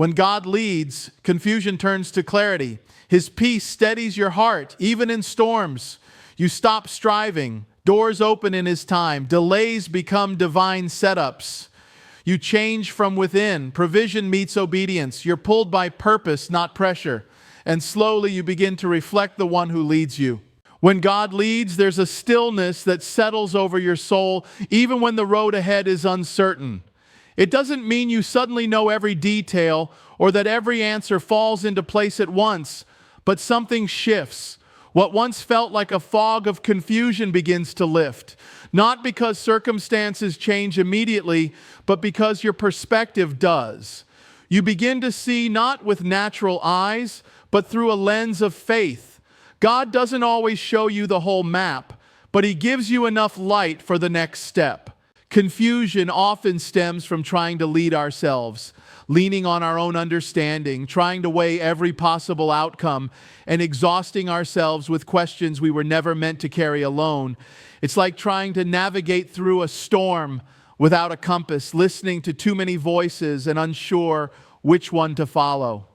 When God leads, confusion turns to clarity. His peace steadies your heart, even in storms. You stop striving. Doors open in His time. Delays become divine setups. You change from within. Provision meets obedience. You're pulled by purpose, not pressure. And slowly you begin to reflect the one who leads you. When God leads, there's a stillness that settles over your soul, even when the road ahead is uncertain. It doesn't mean you suddenly know every detail or that every answer falls into place at once, but something shifts. What once felt like a fog of confusion begins to lift, not because circumstances change immediately, but because your perspective does. You begin to see not with natural eyes, but through a lens of faith. God doesn't always show you the whole map, but He gives you enough light for the next step. Confusion often stems from trying to lead ourselves, leaning on our own understanding, trying to weigh every possible outcome, and exhausting ourselves with questions we were never meant to carry alone. It's like trying to navigate through a storm without a compass, listening to too many voices and unsure which one to follow.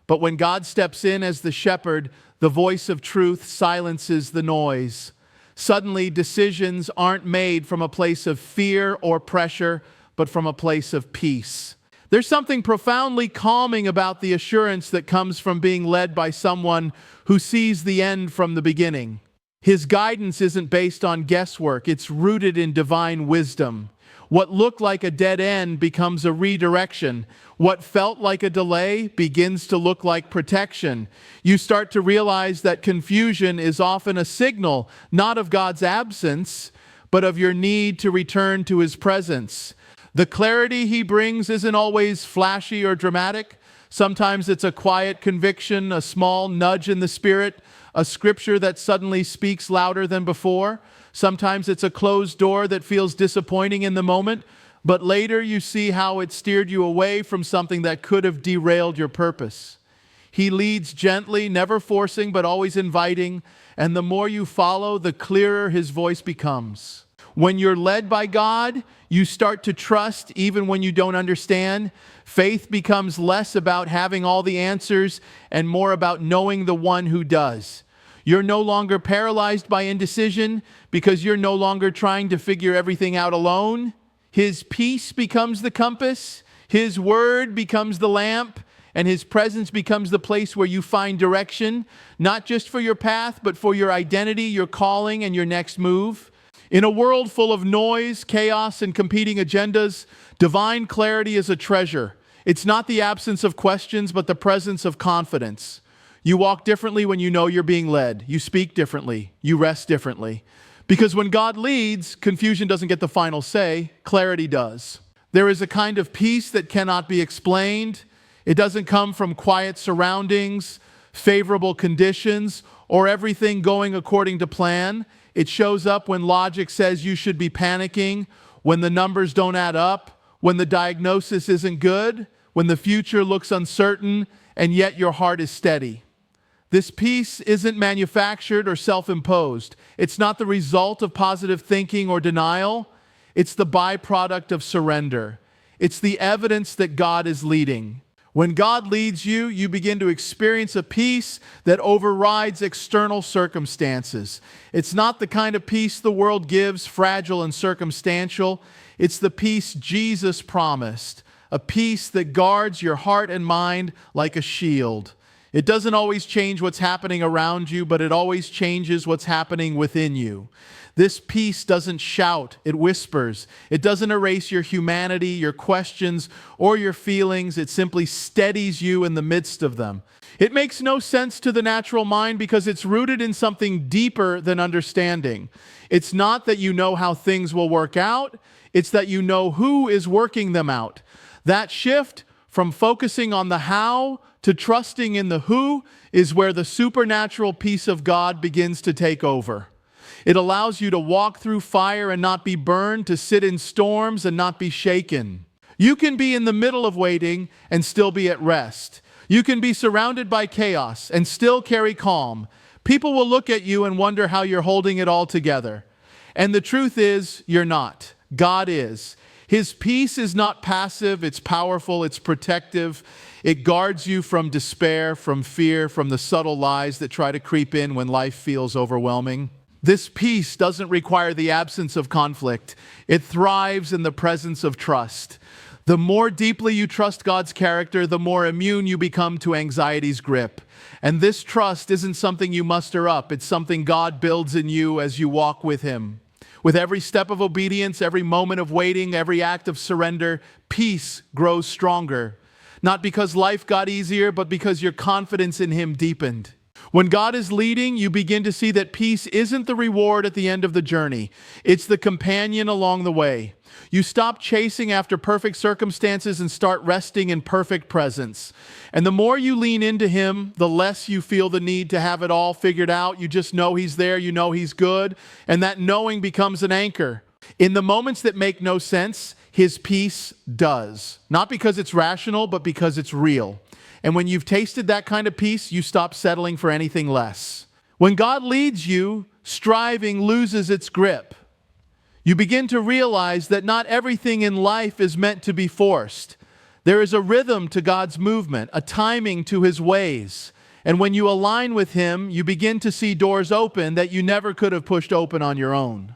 But when God steps in as the shepherd, the voice of truth silences the noise. Suddenly, decisions aren't made from a place of fear or pressure, but from a place of peace. There's something profoundly calming about the assurance that comes from being led by someone who sees the end from the beginning. His guidance isn't based on guesswork, it's rooted in divine wisdom. What looked like a dead end becomes a redirection. What felt like a delay begins to look like protection. You start to realize that confusion is often a signal, not of God's absence, but of your need to return to His presence. The clarity He brings isn't always flashy or dramatic. Sometimes it's a quiet conviction, a small nudge in the spirit, a scripture that suddenly speaks louder than before. Sometimes it's a closed door that feels disappointing in the moment, but later you see how it steered you away from something that could have derailed your purpose. He leads gently, never forcing, but always inviting, and the more you follow, the clearer His voice becomes. When you're led by God, you start to trust even when you don't understand. Faith becomes less about having all the answers and more about knowing the one who does. You're no longer paralyzed by indecision because you're no longer trying to figure everything out alone. His peace becomes the compass, His word becomes the lamp, and His presence becomes the place where you find direction, not just for your path, but for your identity, your calling, and your next move. In a world full of noise, chaos, and competing agendas, divine clarity is a treasure. It's not the absence of questions, but the presence of confidence. You walk differently when you know you're being led. You speak differently. You rest differently. Because when God leads, confusion doesn't get the final say, clarity does. There is a kind of peace that cannot be explained. It doesn't come from quiet surroundings, favorable conditions, or everything going according to plan. It shows up when logic says you should be panicking, when the numbers don't add up, when the diagnosis isn't good, when the future looks uncertain, and yet your heart is steady. This peace isn't manufactured or self-imposed. It's not the result of positive thinking or denial. It's the byproduct of surrender. It's the evidence that God is leading. When God leads you, you begin to experience a peace that overrides external circumstances. It's not the kind of peace the world gives, fragile and circumstantial. It's the peace Jesus promised, a peace that guards your heart and mind like a shield. It doesn't always change what's happening around you, but it always changes what's happening within you. This peace doesn't shout, it whispers. It doesn't erase your humanity, your questions, or your feelings. It simply steadies you in the midst of them. It makes no sense to the natural mind because it's rooted in something deeper than understanding. It's not that you know how things will work out, it's that you know who is working them out. That shift from focusing on the how to trusting in the who is where the supernatural peace of God begins to take over. It allows you to walk through fire and not be burned, to sit in storms and not be shaken. You can be in the middle of waiting and still be at rest. You can be surrounded by chaos and still carry calm. People will look at you and wonder how you're holding it all together. And the truth is, you're not. God is. His peace is not passive, it's powerful, it's protective. It guards you from despair, from fear, from the subtle lies that try to creep in when life feels overwhelming. This peace doesn't require the absence of conflict. It thrives in the presence of trust. The more deeply you trust God's character, the more immune you become to anxiety's grip. And this trust isn't something you muster up. It's something God builds in you as you walk with Him. With every step of obedience, every moment of waiting, every act of surrender, peace grows stronger. Not because life got easier, but because your confidence in Him deepened. When God is leading, you begin to see that peace isn't the reward at the end of the journey. It's the companion along the way. You stop chasing after perfect circumstances and start resting in perfect presence. And the more you lean into Him, the less you feel the need to have it all figured out. You just know He's there, you know He's good, and that knowing becomes an anchor. In the moments that make no sense, His peace does. Not because it's rational, but because it's real. And when you've tasted that kind of peace, you stop settling for anything less. When God leads you, striving loses its grip. You begin to realize that not everything in life is meant to be forced. There is a rhythm to God's movement, a timing to His ways. And when you align with Him, you begin to see doors open that you never could have pushed open on your own.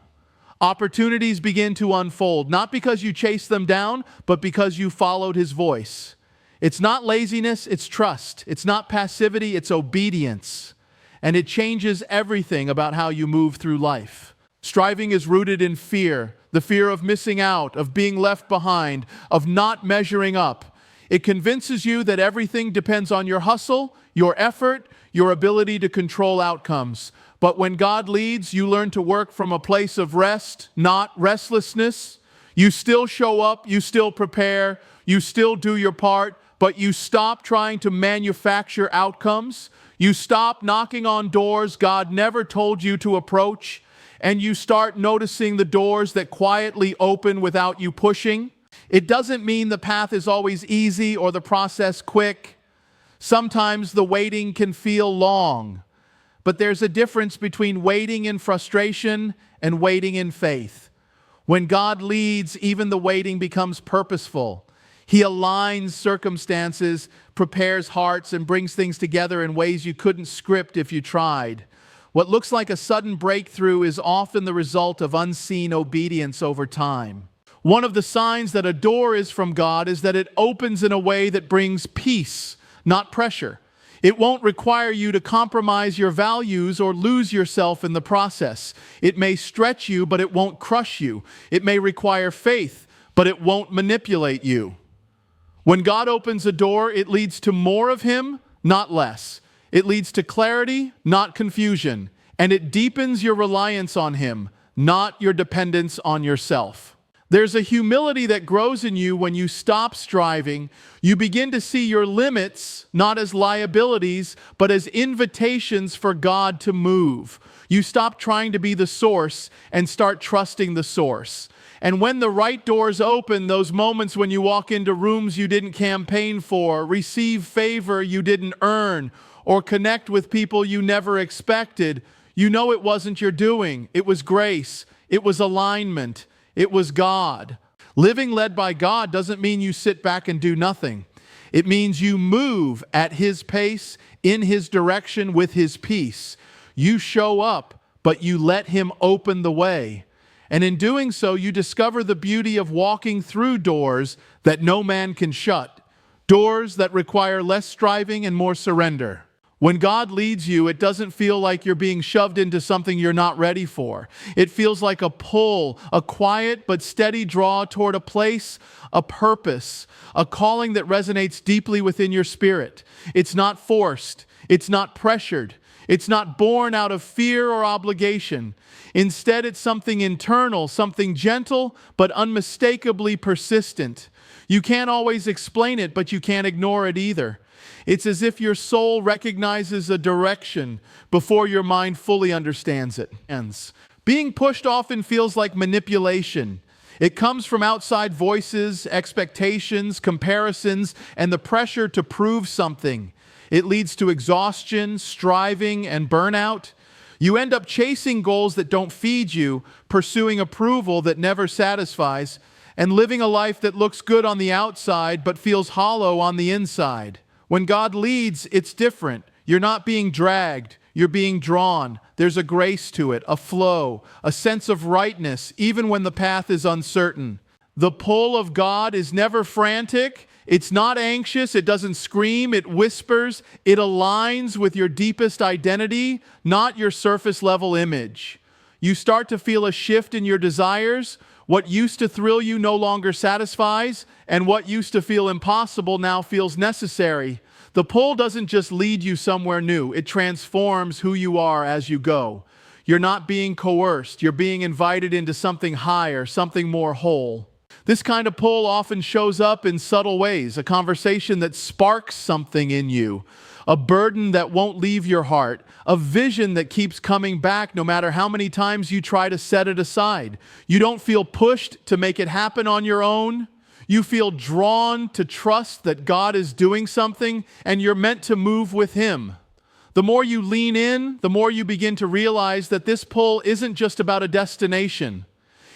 Opportunities begin to unfold, not because you chased them down, but because you followed His voice. It's not laziness, it's trust. It's not passivity, it's obedience. And it changes everything about how you move through life. Striving is rooted in fear, the fear of missing out, of being left behind, of not measuring up. It convinces you that everything depends on your hustle, your effort, your ability to control outcomes. But when God leads, you learn to work from a place of rest, not restlessness. You still show up, you still prepare, you still do your part, but you stop trying to manufacture outcomes. You stop knocking on doors God never told you to approach. And you start noticing the doors that quietly open without you pushing. It doesn't mean the path is always easy or the process quick. Sometimes the waiting can feel long. But there's a difference between waiting in frustration and waiting in faith. When God leads, even the waiting becomes purposeful. He aligns circumstances, prepares hearts, and brings things together in ways you couldn't script if you tried. What looks like a sudden breakthrough is often the result of unseen obedience over time. One of the signs that a door is from God is that it opens in a way that brings peace, not pressure. It won't require you to compromise your values or lose yourself in the process. It may stretch you, but it won't crush you. It may require faith, but it won't manipulate you. When God opens a door, it leads to more of Him, not less. It leads to clarity, not confusion. And it deepens your reliance on Him, not your dependence on yourself. There's a humility that grows in you when you stop striving. You begin to see your limits not as liabilities, but as invitations for God to move. You stop trying to be the source and start trusting the source. And when the right doors open, those moments when you walk into rooms you didn't campaign for, receive favor you didn't earn, or connect with people you never expected, you know it wasn't your doing. It was grace. It was alignment. It was God. Living led by God doesn't mean you sit back and do nothing. It means you move at His pace, in His direction, with His peace. You show up, but you let Him open the way. And in doing so, you discover the beauty of walking through doors that no man can shut. Doors that require less striving and more surrender. When God leads you, it doesn't feel like you're being shoved into something you're not ready for. It feels like a pull, a quiet but steady draw toward a place, a purpose, a calling that resonates deeply within your spirit. It's not forced. It's not pressured. It's not born out of fear or obligation. Instead, it's something internal, something gentle but unmistakably persistent. You can't always explain it, but you can't ignore it either. It's as if your soul recognizes a direction before your mind fully understands it. Being pushed often feels like manipulation. It comes from outside voices, expectations, comparisons, and the pressure to prove something. It leads to exhaustion, striving, and burnout. You end up chasing goals that don't feed you, pursuing approval that never satisfies, and living a life that looks good on the outside but feels hollow on the inside. When God leads, it's different. You're not being dragged, you're being drawn. There's a grace to it, a flow, a sense of rightness, even when the path is uncertain. The pull of God is never frantic. It's not anxious. It doesn't scream. It whispers. It aligns with your deepest identity, not your surface level image. You start to feel a shift in your desires. What used to thrill you no longer satisfies, and what used to feel impossible now feels necessary. The pull doesn't just lead you somewhere new. It transforms who you are as you go. You're not being coerced. You're being invited into something higher, something more whole. This kind of pull often shows up in subtle ways, a conversation that sparks something in you, a burden that won't leave your heart, a vision that keeps coming back no matter how many times you try to set it aside. You don't feel pushed to make it happen on your own. You feel drawn to trust that God is doing something and you're meant to move with Him. The more you lean in, the more you begin to realize that this pull isn't just about a destination.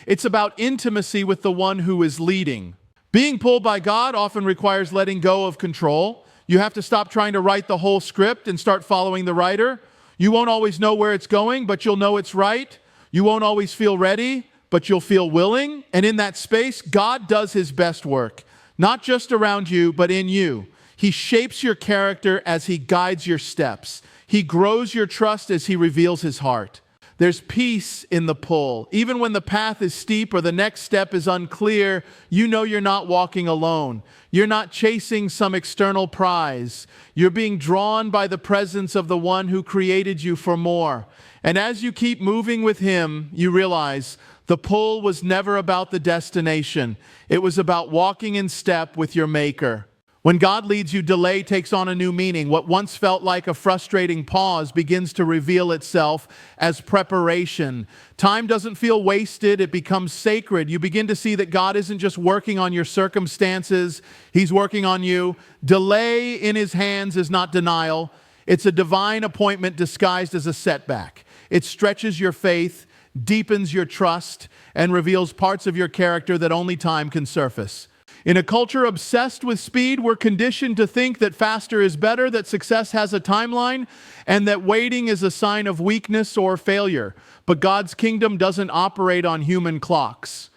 It's about intimacy with the one who is leading. Being pulled by God often requires letting go of control. You have to stop trying to write the whole script and start following the writer. You won't always know where it's going, but you'll know it's right. You won't always feel ready, but you'll feel willing. And in that space, God does His best work, not just around you, but in you. He shapes your character as He guides your steps. He grows your trust as He reveals His heart. There's peace in the pull. Even when the path is steep or the next step is unclear, you know you're not walking alone. You're not chasing some external prize. You're being drawn by the presence of the one who created you for more. And as you keep moving with Him, you realize the pull was never about the destination. It was about walking in step with your Maker. When God leads you, delay takes on a new meaning. What once felt like a frustrating pause begins to reveal itself as preparation. Time doesn't feel wasted, it becomes sacred. You begin to see that God isn't just working on your circumstances, He's working on you. Delay in His hands is not denial. It's a divine appointment disguised as a setback. It stretches your faith, deepens your trust, and reveals parts of your character that only time can surface. In a culture obsessed with speed, we're conditioned to think that faster is better, that success has a timeline, and that waiting is a sign of weakness or failure. But God's kingdom doesn't operate on human clocks.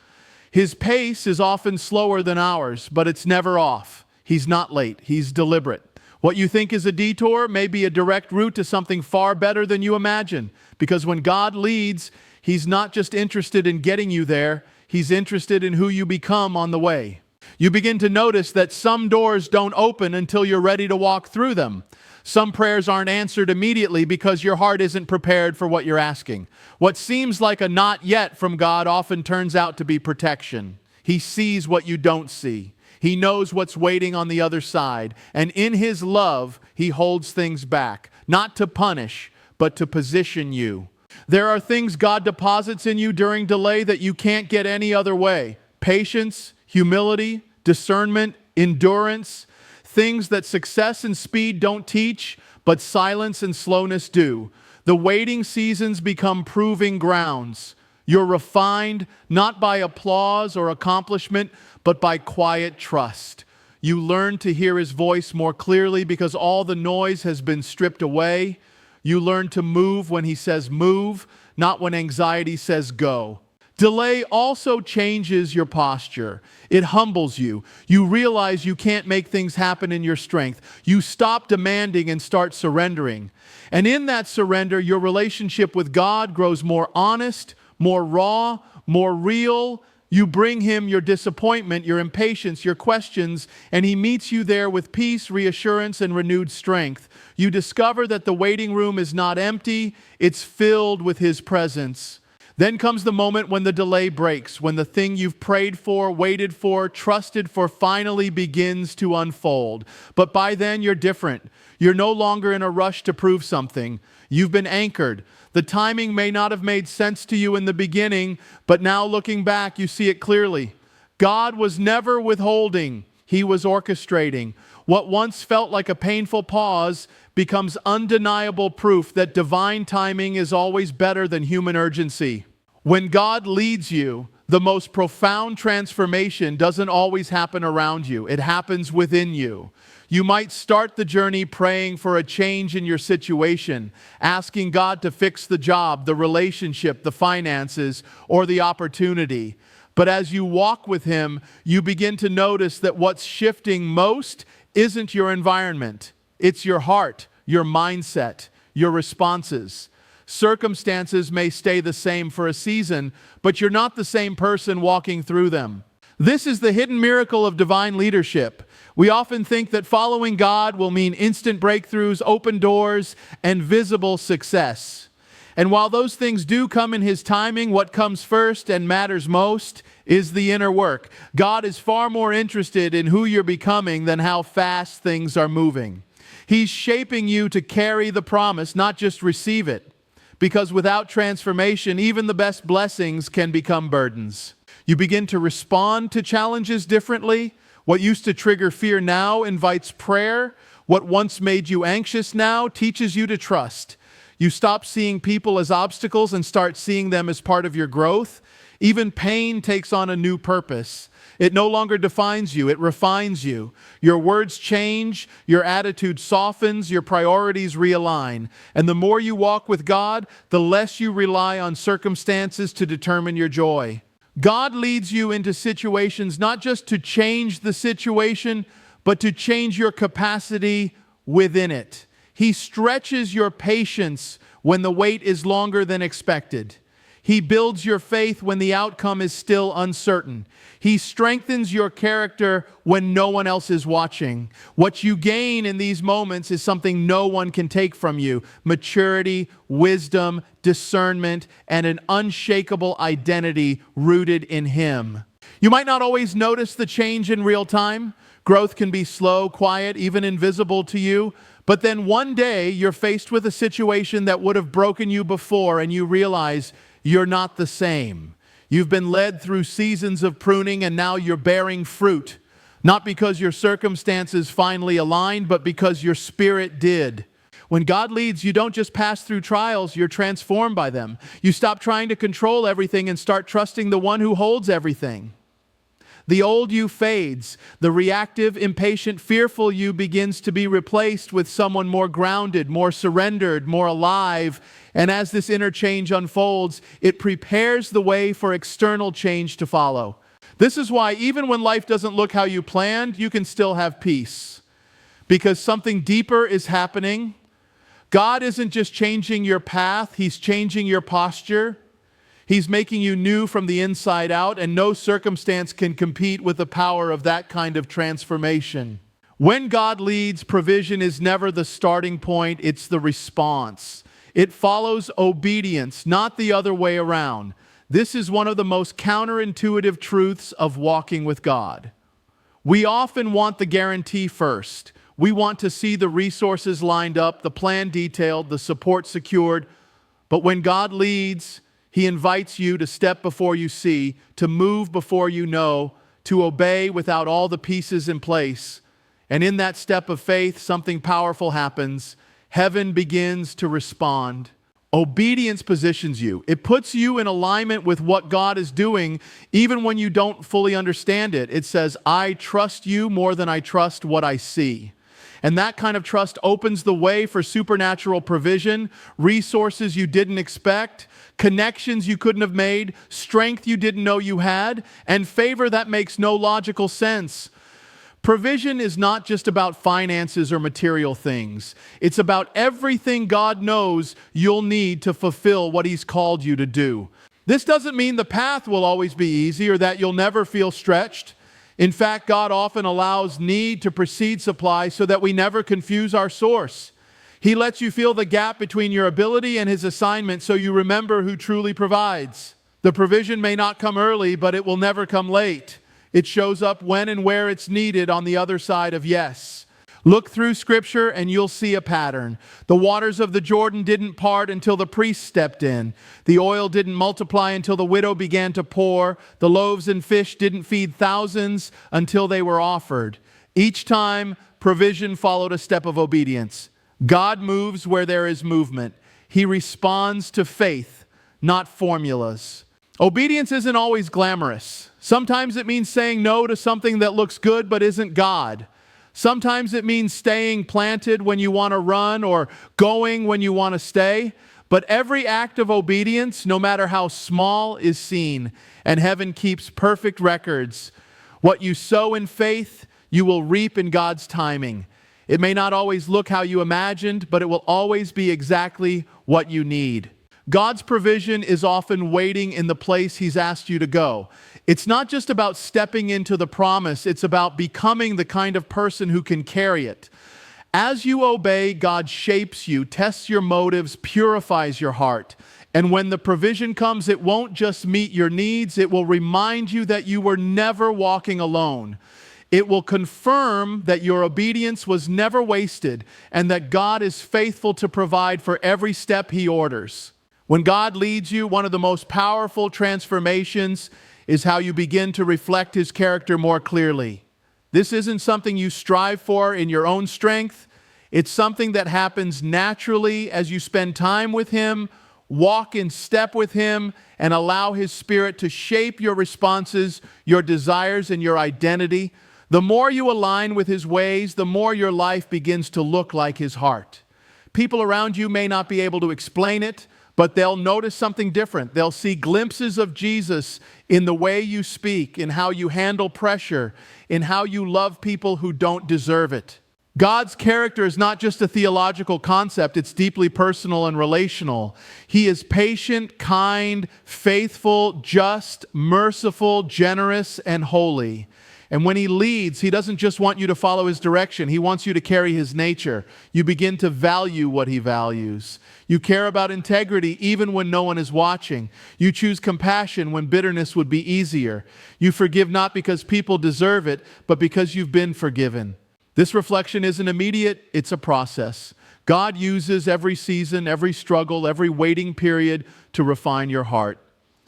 His pace is often slower than ours, but it's never off. He's not late. He's deliberate. What you think is a detour may be a direct route to something far better than you imagine. Because when God leads, He's not just interested in getting you there, He's interested in who you become on the way. You begin to notice that some doors don't open until you're ready to walk through them. Some prayers aren't answered immediately because your heart isn't prepared for what you're asking. What seems like a not yet from God often turns out to be protection. He sees what you don't see. He knows what's waiting on the other side. And in His love, He holds things back, not to punish, but to position you. There are things God deposits in you during delay that you can't get any other way. Patience, humility, discernment, endurance, things that success and speed don't teach, but silence and slowness do. The waiting seasons become proving grounds. You're refined not by applause or accomplishment, but by quiet trust. You learn to hear His voice more clearly because all the noise has been stripped away. You learn to move when He says move, not when anxiety says go. Delay also changes your posture. It humbles you. You realize you can't make things happen in your strength. You stop demanding and start surrendering. And in that surrender, your relationship with God grows more honest, more raw, more real. You bring Him your disappointment, your impatience, your questions, and He meets you there with peace, reassurance, and renewed strength. You discover that the waiting room is not empty, it's filled with His presence. Then comes the moment when the delay breaks, when the thing you've prayed for, waited for, trusted for finally begins to unfold. But by then you're different. You're no longer in a rush to prove something. You've been anchored. The timing may not have made sense to you in the beginning, but now looking back, you see it clearly. God was never withholding. He was orchestrating. What once felt like a painful pause becomes undeniable proof that divine timing is always better than human urgency. When God leads you, The most profound transformation doesn't always happen around you. It happens within you. You might start the journey praying for a change in your situation, asking God to fix the job, the relationship, the finances, or the opportunity. But as you walk with Him, you begin to notice that what's shifting most isn't your environment. It's your heart, your mindset, your responses. Circumstances may stay the same for a season, but you're not the same person walking through them. This is the hidden miracle of divine leadership. We often think that following God will mean instant breakthroughs, open doors, and visible success. And while those things do come in His timing, what comes first and matters most is the inner work. God is far more interested in who you're becoming than how fast things are moving. He's shaping you to carry the promise, not just receive it. Because without transformation, even the best blessings can become burdens. You begin to respond to challenges differently. What used to trigger fear now invites prayer. What once made you anxious now teaches you to trust. You stop seeing people as obstacles and start seeing them as part of your growth. Even pain takes on a new purpose. It no longer defines you, it refines you. Your words change, your attitude softens, your priorities realign. And the more you walk with God, the less you rely on circumstances to determine your joy. God leads you into situations not just to change the situation, but to change your capacity within it. He stretches your patience when the wait is longer than expected. He builds your faith when the outcome is still uncertain. He strengthens your character when no one else is watching. What you gain in these moments is something no one can take from you: maturity, wisdom, discernment, and an unshakable identity rooted in Him. You might not always notice the change in real time. Growth can be slow, quiet, even invisible to you. But then one day you're faced with a situation that would have broken you before, and you realize you're not the same. You've been led through seasons of pruning, and now you're bearing fruit. Not because your circumstances finally aligned, but because your spirit did. When God leads, you don't just pass through trials, you're transformed by them. You stop trying to control everything and start trusting the one who holds everything. The old you fades. The reactive, impatient, fearful you begins to be replaced with someone more grounded, more surrendered, more alive. And as this inner change unfolds, it prepares the way for external change to follow. This is why even when life doesn't look how you planned, you can still have peace. Because something deeper is happening. God isn't just changing your path, He's changing your posture. He's making you new from the inside out, and no circumstance can compete with the power of that kind of transformation. When God leads, provision is never the starting point, it's the response. It follows obedience, not the other way around. This is one of the most counterintuitive truths of walking with God. We often want the guarantee first. We want to see the resources lined up, the plan detailed, the support secured. But when God leads, He invites you to step before you see, to move before you know, to obey without all the pieces in place. And in that step of faith, something powerful happens. Heaven begins to respond. Obedience positions you. It puts you in alignment with what God is doing, even when you don't fully understand it. It says, I trust you more than I trust what I see. And that kind of trust opens the way for supernatural provision, resources you didn't expect, connections you couldn't have made, strength you didn't know you had, and favor that makes no logical sense. Provision is not just about finances or material things. It's about everything God knows you'll need to fulfill what He's called you to do. This doesn't mean the path will always be easy or that you'll never feel stretched. In fact, God often allows need to precede supply so that we never confuse our source. He lets you feel the gap between your ability and His assignment so you remember who truly provides. The provision may not come early, but it will never come late. It shows up when and where it's needed on the other side of yes. Look through Scripture and you'll see a pattern. The waters of the Jordan didn't part until the priest stepped in. The oil didn't multiply until the widow began to pour. The loaves and fish didn't feed thousands until they were offered. Each time, provision followed a step of obedience. God moves where there is movement. He responds to faith, not formulas. Obedience isn't always glamorous. Sometimes it means saying no to something that looks good but isn't God. Sometimes it means staying planted when you want to run or going when you want to stay. But every act of obedience, no matter how small, is seen, and heaven keeps perfect records. What you sow in faith, you will reap in God's timing. It may not always look how you imagined, but it will always be exactly what you need. God's provision is often waiting in the place He's asked you to go. It's not just about stepping into the promise, it's about becoming the kind of person who can carry it. As you obey, God shapes you, tests your motives, purifies your heart. And when the provision comes, it won't just meet your needs, it will remind you that you were never walking alone. It will confirm that your obedience was never wasted and that God is faithful to provide for every step He orders. When God leads you, one of the most powerful transformations is how you begin to reflect His character more clearly. This isn't something you strive for in your own strength. It's something that happens naturally as you spend time with Him, walk in step with Him, and allow His Spirit to shape your responses, your desires, and your identity. The more you align with His ways, the more your life begins to look like His heart. People around you may not be able to explain it, but they'll notice something different. They'll see glimpses of Jesus in the way you speak, in how you handle pressure, in how you love people who don't deserve it. God's character is not just a theological concept, it's deeply personal and relational. He is patient, kind, faithful, just, merciful, generous, and holy. And when He leads, He doesn't just want you to follow His direction. He wants you to carry His nature. You begin to value what He values. You care about integrity even when no one is watching. You choose compassion when bitterness would be easier. You forgive not because people deserve it, but because you've been forgiven. This reflection isn't immediate, it's a process. God uses every season, every struggle, every waiting period to refine your heart.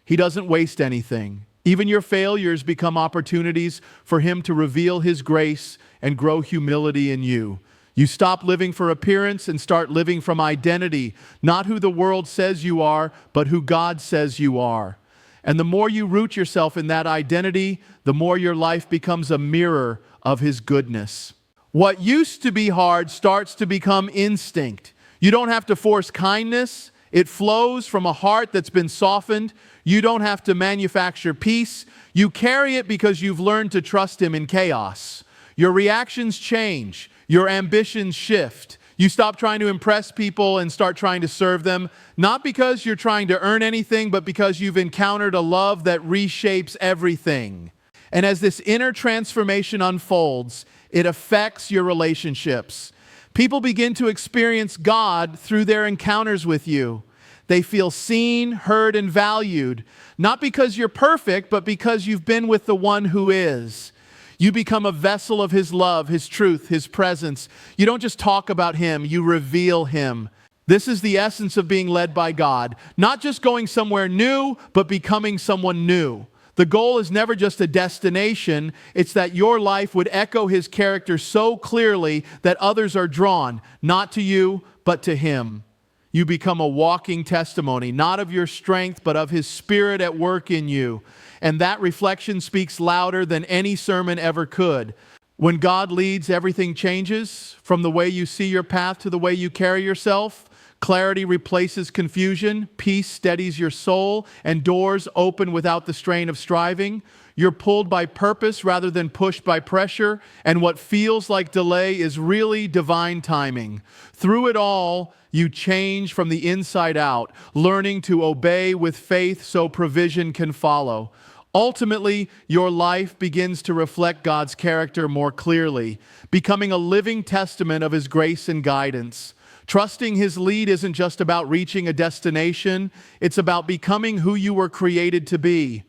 He doesn't waste anything. Even your failures become opportunities for Him to reveal His grace and grow humility in you. You stop living for appearance and start living from identity, not who the world says you are, but who God says you are. And the more you root yourself in that identity, the more your life becomes a mirror of His goodness. What used to be hard starts to become instinct. You don't have to force kindness. It flows from a heart that's been softened. You don't have to manufacture peace. You carry it because you've learned to trust Him in chaos. Your reactions change. Your ambitions shift. You stop trying to impress people and start trying to serve them, not because you're trying to earn anything, but because you've encountered a love that reshapes everything. And as this inner transformation unfolds, it affects your relationships. People begin to experience God through their encounters with you. They feel seen, heard, and valued, not because you're perfect, but because you've been with the one who is. You become a vessel of His love, His truth, His presence. You don't just talk about Him, you reveal Him. This is the essence of being led by God. Not just going somewhere new, but becoming someone new. The goal is never just a destination. It's that your life would echo His character so clearly that others are drawn, not to you, but to Him. You become a walking testimony, not of your strength, but of His Spirit at work in you. And that reflection speaks louder than any sermon ever could. When God leads, everything changes, from the way you see your path to the way you carry yourself. Clarity replaces confusion, peace steadies your soul, and doors open without the strain of striving. You're pulled by purpose rather than pushed by pressure, and what feels like delay is really divine timing. Through it all, you change from the inside out, learning to obey with faith so provision can follow. Ultimately, your life begins to reflect God's character more clearly, becoming a living testament of His grace and guidance. Trusting His lead isn't just about reaching a destination, it's about becoming who you were created to be.